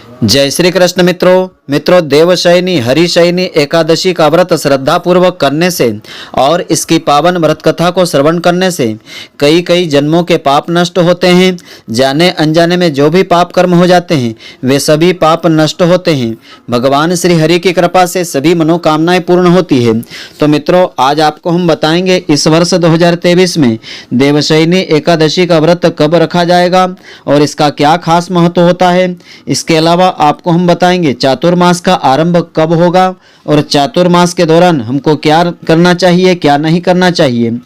जय श्री कृष्ण मित्रों देवशयनी हरिशयनी एकादशी का व्रत श्रद्धा पूर्वक करने से और इसकी पावन व्रत कथा को श्रवण करने से कई जन्मों के पाप नष्ट होते हैं। जाने अनजाने में जो भी पाप कर्म हो जाते हैं वे सभी पाप नष्ट होते हैं। भगवान श्री हरि की कृपा से सभी मनोकामनाएं पूर्ण होती है। तो मित्रों, आज आपको हम बताएंगे इस वर्ष 2023 में देवशयनी एकादशी का व्रत कब रखा जाएगा और इसका क्या खास महत्व होता है। इसके अलावा आपको हम बताएंगे चातुर्मास का आरंभ कब होगा और चातुर्मास के दौरान हमको क्या करना चाहिए, क्या नहीं करना चाहिए।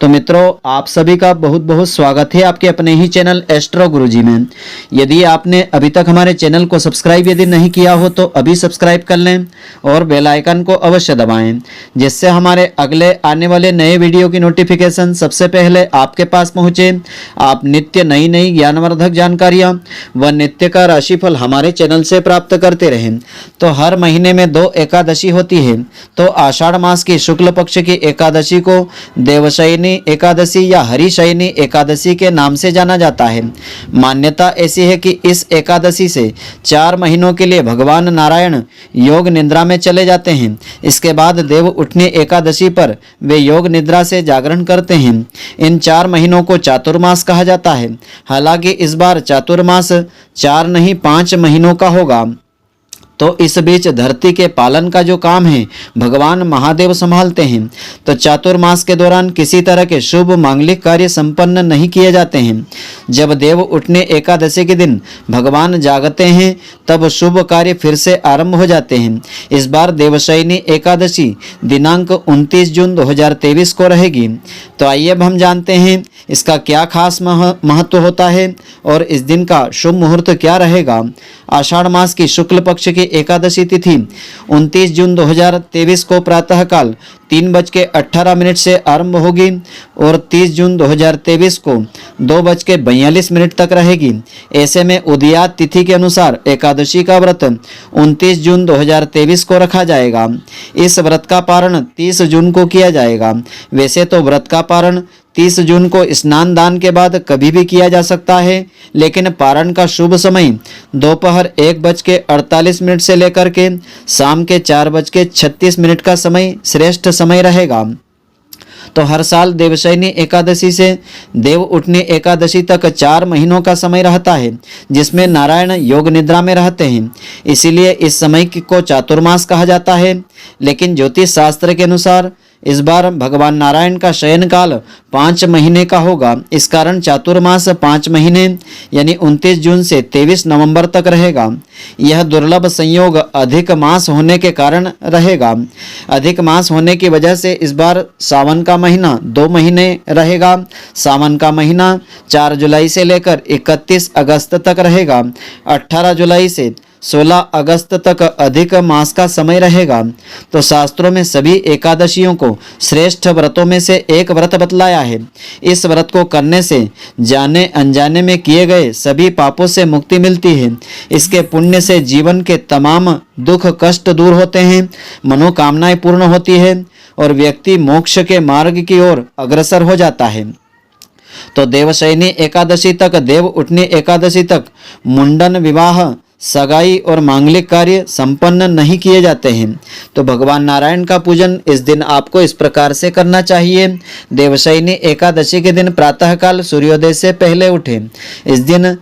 तो मित्रों, आप सभी का बहुत बहुत स्वागत है आपके अपने ही चैनल एस्ट्रो गुरुजी में। यदि आपने अभी तक हमारे चैनल को सब्सक्राइब यदि नहीं किया हो तो अभी सब्सक्राइब कर लें और बेल आइकन को अवश्य दबाएं, जिससे हमारे अगले आने वाले नए वीडियो की नोटिफिकेशन सबसे पहले आपके पास पहुंचे। आप नित्य नई ज्ञानवर्धक जानकारियां व नित्य का राशिफल हमारे चैनल से प्राप्त करते रहें। तो हर महीने में 2 एकादशी होती है। तो आषाढ़ मास की शुक्ल पक्ष की एकादशी को देवशयनी एकादशी या हरिशयनी एकादशी के नाम से जाना जाता है। मान्यता ऐसी है कि इस एकादशी से 4 महीनों के लिए भगवान नारायण योग निद्रा में चले जाते हैं। इसके बाद देव उठनी एकादशी पर वे योग निद्रा से जागरण करते हैं। इन 4 महीनों को चातुर्मास कहा जाता है। हालांकि इस बार चातुर्मास 4 नहीं 5 महीनों का होगा। तो इस बीच धरती के पालन का जो काम है भगवान महादेव संभालते हैं। तो चातुर्मास के दौरान किसी तरह के शुभ मांगलिक कार्य संपन्न नहीं किए जाते हैं। जब देव उठने एकादशी के दिन भगवान जागते हैं तब शुभ कार्य फिर से आरंभ हो जाते हैं। इस बार देवशयनी एकादशी दिनांक 29 जून 2023 को रहेगी। तो आइए अब हम जानते हैं इसका क्या खास महत्व होता है और इस दिन का शुभ मुहूर्त क्या रहेगा। आषाढ़ मास की शुक्ल पक्ष की एकादशी तिथि 29 जून 2023 को प्रातःकाल 3:18 से आरंभ होगी और 30 जून 2023 को 2:42 तक रहेगी। ऐसे में उदयात तिथि के अनुसार एकादशी का व्रत 29 जून 2023 को रखा जाएगा। इस व्रत का पारण 30 जून को किया जाएगा। वैसे तो व्रत का पारण 30 जून को स्नान दान के बाद कभी भी किया जा सकता है, लेकिन पारण का शुभ समय दोपहर 1:48 से लेकर के शाम के 4:36 का समय श्रेष्ठ समय रहेगा। तो हर साल देवशयनी एकादशी से देव उठनी एकादशी तक 4 महीनों का समय रहता है, जिसमें नारायण योग निद्रा में रहते हैं। इसीलिए इस समय को चातुर्मास कहा जाता है। लेकिन ज्योतिष शास्त्र के अनुसार इस बार भगवान नारायण का शयन काल 5 महीने का होगा। इस कारण चातुर्मास 5 महीने यानी 29 जून से 23 नवंबर तक रहेगा। यह दुर्लभ संयोग अधिक मास होने के कारण रहेगा। अधिक मास होने की वजह से इस बार सावन का महीना 2 महीने रहेगा। सावन का महीना 4 जुलाई से लेकर 31 अगस्त तक रहेगा। 18 जुलाई से 16 अगस्त तक अधिक मास का समय रहेगा। तो शास्त्रों में सभी एकादशियों को श्रेष्ठ व्रतों में से एक व्रत बतलाया है। इस व्रत को करने से जाने अनजाने में किए गए सभी पापों से मुक्ति मिलती है। इसके पुण्य से जीवन के तमाम दुख कष्ट दूर होते हैं, मनोकामनाएं पूर्ण होती है और व्यक्ति मोक्ष के मार्ग की ओर अग्रसर हो जाता है। तो देवशयनी एकादशी तक देव उठनी एकादशी तक मुंडन, विवाह, सगाई और मांगलिक कार्य संपन्न नहीं किए जाते हैं। तो भगवान नारायण का पूजन इस दिन आपको इस प्रकार से करना चाहिए। देवशयनी एकादशी के दिन प्रातःकाल सूर्योदय से पहले उठें। इस दिन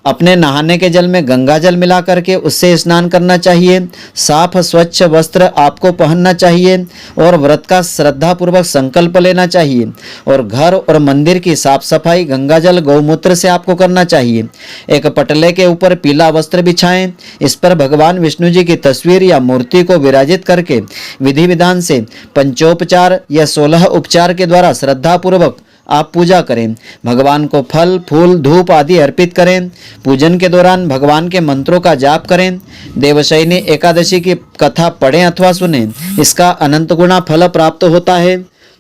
अपने नहाने के जल में गंगा जल मिला करके उससे स्नान करना चाहिए। साफ स्वच्छ वस्त्र आपको पहनना चाहिए और व्रत का श्रद्धा पूर्वक संकल्प लेना चाहिए। और घर और मंदिर की साफ सफाई गंगा जल गौमूत्र से आपको करना चाहिए। एक पटले के ऊपर पीला वस्त्र बिछाएं। इस पर भगवान विष्णु जी की तस्वीर या मूर्ति को विराजित करके विधि विधान से पंचोपचार या 16 उपचार के द्वारा श्रद्धा पूर्वक आप पूजा करें। भगवान को फल फूल धूप आदि अर्पित करें। पूजन के दौरान भगवान के मंत्रों का जाप करें। देवशयनी एकादशी की कथा पढ़ें अथवा सुनें। इसका अनंत गुना फल प्राप्त होता है।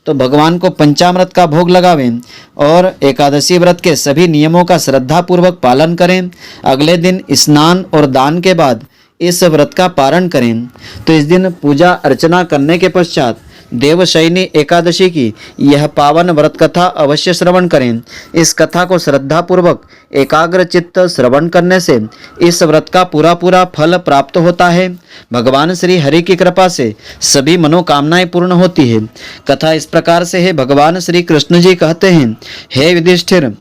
तो भगवान को पंचामृत का भोग लगावें और एकादशी व्रत के सभी नियमों का श्रद्धा पूर्वक पालन करें। अगले दिन स्नान और दान के बाद इस व्रत का पारण करें। तो इस दिन पूजा अर्चना करने के पश्चात देवशयनी एकादशी की यह पावन व्रत कथा अवश्य श्रवण करें। इस कथा को श्रद्धा पूर्वक एकाग्र चित्त श्रवण करने से इस व्रत का पूरा फल प्राप्त होता है। भगवान श्री हरि की कृपा से सभी मनोकामनाएं पूर्ण होती है। कथा इस प्रकार से है। भगवान श्री कृष्ण जी कहते हैं, हे युधिष्ठिर,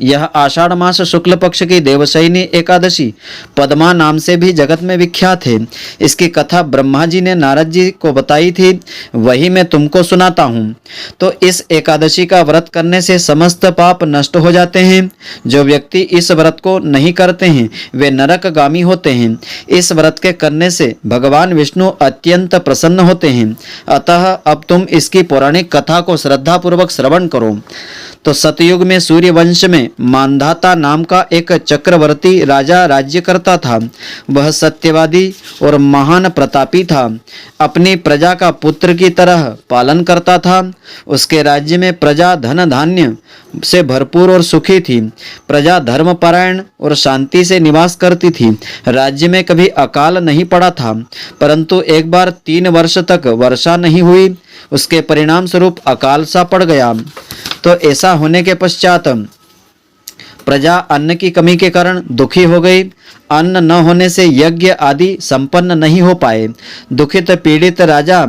यह आषाढ़ मास शुक्ल पक्ष की देवशयनी एकादशी पद्मा नाम से भी जगत में विख्यात है। इसकी कथा ब्रह्मा जी ने नारद जी को बताई थी, वही मैं तुमको सुनाता हूँ। तो इस एकादशी का व्रत करने से समस्त पाप नष्ट हो जाते हैं। जो व्यक्ति इस व्रत को नहीं करते हैं वे नरकगामी होते हैं। इस व्रत के करने से भगवान विष्णु अत्यंत प्रसन्न होते हैं। अतः अब तुम इसकी पौराणिक कथा को श्रद्धापूर्वक श्रवण करो। तो सतयुग में सूर्य वंश में मांधाता नाम का एक चक्रवर्ती राजा राज्य करता था। वह सत्यवादी और महान प्रतापी था। अपनी प्रजा का पुत्र की तरह पालन करता था। उसके राज्य में प्रजा धन धान्य से भरपूर और सुखी थी। प्रजा धर्मपरायण और शांति से निवास करती थी। राज्य में कभी अकाल नहीं पड़ा था, परंतु एक बार 3 वर्ष तक वर्षा नहीं हुई। उसके परिणाम स्वरूप अकाल सा पड़ गया। तो ऐसा होने के पश्चात प्रजा अन्न की कमी के कारण दुखी हो गई। अन्न न होने से यज्ञ आदि संपन्न नहीं हो पाए। दुखित पीड़ित राजा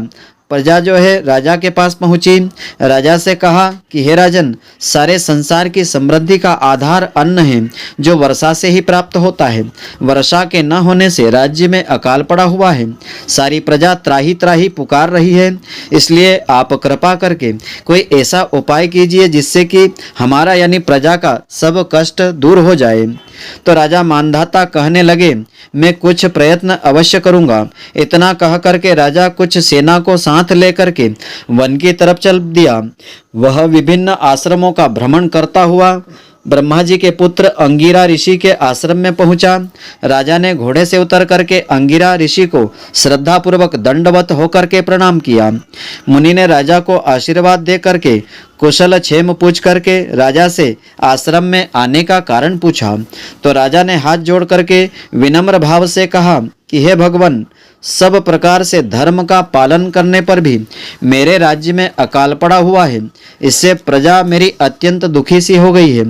प्रजा जो है राजा के पास पहुंची। राजा से कहा कि हे राजन, सारे संसार की समृद्धि का आधार अन्न है, जो वर्षा से ही प्राप्त होता है। वर्षा के न होने से राज्य में अकाल पड़ा हुआ है। सारी प्रजा त्राही त्राही पुकार रही है। इसलिए आप कृपा करके कोई ऐसा उपाय कीजिए जिससे कि हमारा यानी प्रजा का सब कष्ट दूर हो जाए। तो राजा मानधाता कहने लगे, मैं कुछ प्रयत्न अवश्य करूंगा। इतना कह करके राजा कुछ सेना को साथ लेकर के वन की तरफ चल दिया। वह विभिन्न आश्रमों का भ्रमण करता हुआ ब्रह्मा जी के पुत्र अंगिरा ऋषि के आश्रम में पहुंचा। राजा ने घोड़े से उतर करके अंगिरा ऋषि को श्रद्धापूर्वक दंडवत होकर के प्रणाम किया। मुनि ने राजा को आशीर्वाद दे करके कुशल क्षेम पूछ करके राजा से आश्रम में आने का कारण पूछा। तो राजा ने हाथ जोड़ करके विनम्र भाव से कहा कि हे भगवान, सब प्रकार से धर्म का पालन करने पर भी मेरे राज्य में अकाल पड़ा हुआ है। इससे प्रजा मेरी अत्यंत दुखी सी हो गई है।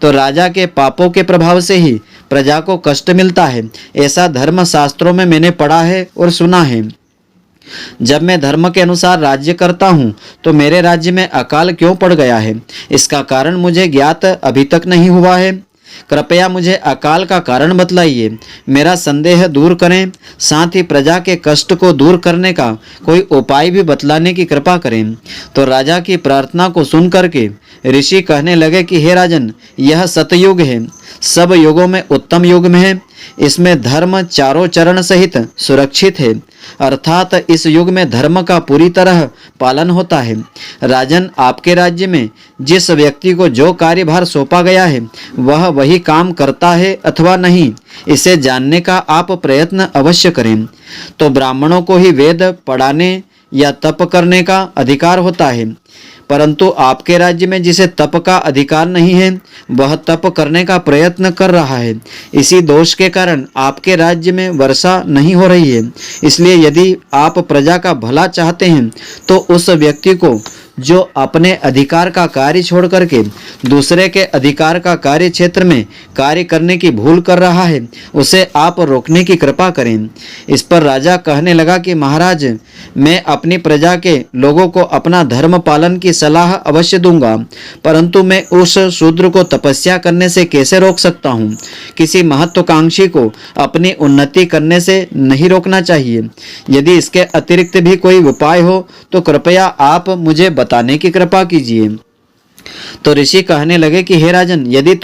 तो राजा के पापों के प्रभाव से ही प्रजा को कष्ट मिलता है, ऐसा धर्म शास्त्रों में मैंने पढ़ा है और सुना है। जब मैं धर्म के अनुसार राज्य करता हूँ तो मेरे राज्य में अकाल क्यों पड़ गया है, इसका कारण मुझे ज्ञात अभी तक नहीं हुआ है। कृपया मुझे अकाल का कारण बतलाइए, मेरा संदेह दूर करें। साथ ही प्रजा के कष्ट को दूर करने का कोई उपाय भी बतलाने की कृपा करें। तो राजा की प्रार्थना को सुन करके ऋषि कहने लगे कि हे राजन, यह सतयुग है, सब युगों में उत्तम युग में है। इसमें धर्म चारों चरण सहित सुरक्षित है, अर्थात इस युग में धर्म का पूरी तरह पालन होता है। राजन, आपके राज्य में जिस व्यक्ति को जो कार्यभार सौंपा गया है वह वही काम करता है अथवा नहीं, इसे जानने का आप प्रयत्न अवश्य करें। तो ब्राह्मणों को ही वेद पढ़ाने या तप करने का अधिकार होता है, परंतु आपके राज्य में जिसे तप का अधिकार नहीं है वह तप करने का प्रयत्न कर रहा है। इसी दोष के कारण आपके राज्य में वर्षा नहीं हो रही है। इसलिए यदि आप प्रजा का भला चाहते हैं तो उस व्यक्ति को जो अपने अधिकार का कार्य छोड़ करके दूसरे के अधिकार का कार्य क्षेत्र में कार्य करने की भूल कर रहा है, उसे आप रोकने की कृपा करें। इस पर राजा कहने लगा कि महाराज, मैं अपनी प्रजा के लोगों को अपना धर्म पालन की सलाह अवश्य दूंगा, परंतु मैं उस शूद्र को तपस्या करने से कैसे रोक सकता हूँ। किसी महत्वाकांक्षी को अपनी उन्नति करने से नहीं रोकना चाहिए। यदि इसके अतिरिक्त भी कोई उपाय हो तो कृपया आप मुझे बताने की कृपा कीजिए। तो ऋषि कहने लगे कि हे राजन, यदि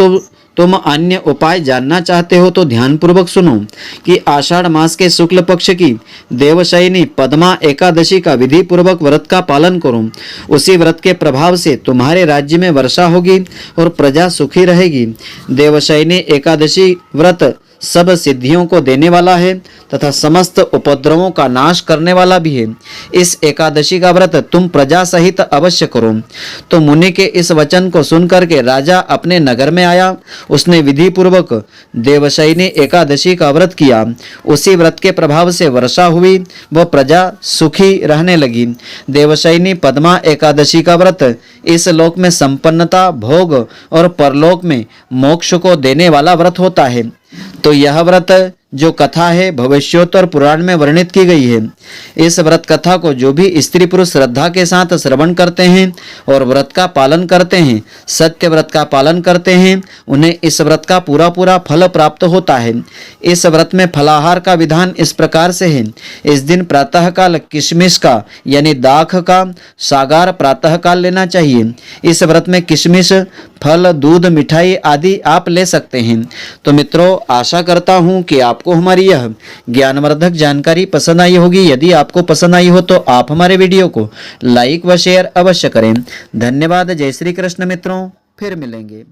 तुम अन्य उपाय जानना चाहते हो तो ध्यानपूर्वक सुनो कि आषाढ़ मास के शुक्ल पक्ष की देवशयनी पद्मा एकादशी का विधि पूर्वक व्रत का पालन करो। उसी व्रत के प्रभाव से तुम्हारे राज्य में वर्षा होगी और प्रजा सुखी रहेगी। देवशयनी एकादशी व्रत सब सिद्धियों को देने वाला है तथा समस्त उपद्रवों का नाश करने वाला भी है। इस एकादशी का व्रत तुम प्रजा सहित अवश्य करो। तो मुनि के इस वचन को सुनकर के राजा अपने नगर में आया। उसने विधि पूर्वक देवशयनी एकादशी का व्रत किया। उसी व्रत के प्रभाव से वर्षा हुई, वह प्रजा सुखी रहने लगी। देवशयनी पद्मा एकादशी का व्रत इस लोक में संपन्नता, भोग और परलोक में मोक्ष को देने वाला व्रत होता है। तो यह व्रत जो कथा है भविष्योत्तर पुराण में वर्णित की गई है। इस व्रत कथा को जो भी स्त्री पुरुष श्रद्धा के साथ श्रवण करते हैं और व्रत का पालन करते हैं, सत्य व्रत का पालन करते हैं, उन्हें इस व्रत का पूरा पूरा फल प्राप्त होता है। इस व्रत में फलाहार का विधान इस प्रकार से है। इस दिन प्रातःकाल किशमिश का यानी दाख का सागार प्रातःकाल लेना चाहिए। इस व्रत में किशमिश, फल, दूध, मिठाई आदि आप ले सकते हैं। तो मित्रों, आशा करता हूँ कि आपको हमारी यह ज्ञानवर्धक जानकारी पसंद आई होगी। यदि आपको पसंद आई हो तो आप हमारे वीडियो को लाइक व शेयर अवश्य करें। धन्यवाद। जय श्री कृष्ण मित्रों, फिर मिलेंगे।